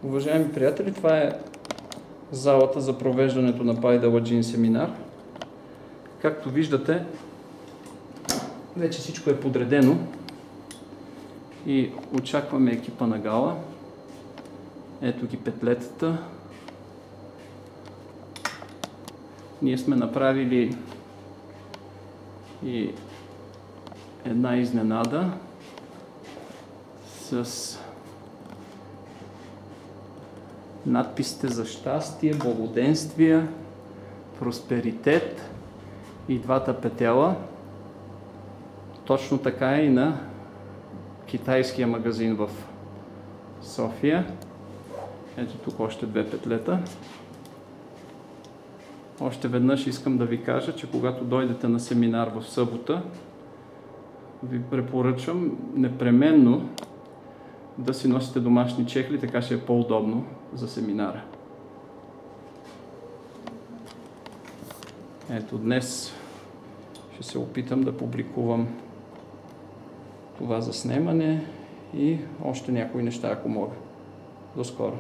Уважаеми приятели, това е залата за провеждането на PyDalagene семинар. Както виждате, вече всичко е подредено и очакваме екипа на гала. Ето ги петлетата. Ние сме направили и една изненада с надписите за щастие, благоденствие, просперитет и двата петела. Точно така и на китайския магазин в София. Ето тук още две петлета. Още веднъж искам да ви кажа, че когато дойдете на семинар в събота, ви препоръчвам непременно да си носите домашни чехли, така ще е по-удобно за семинара. Ето днес ще се опитам да публикувам това заснемане и още някои неща, ако мога. До скоро!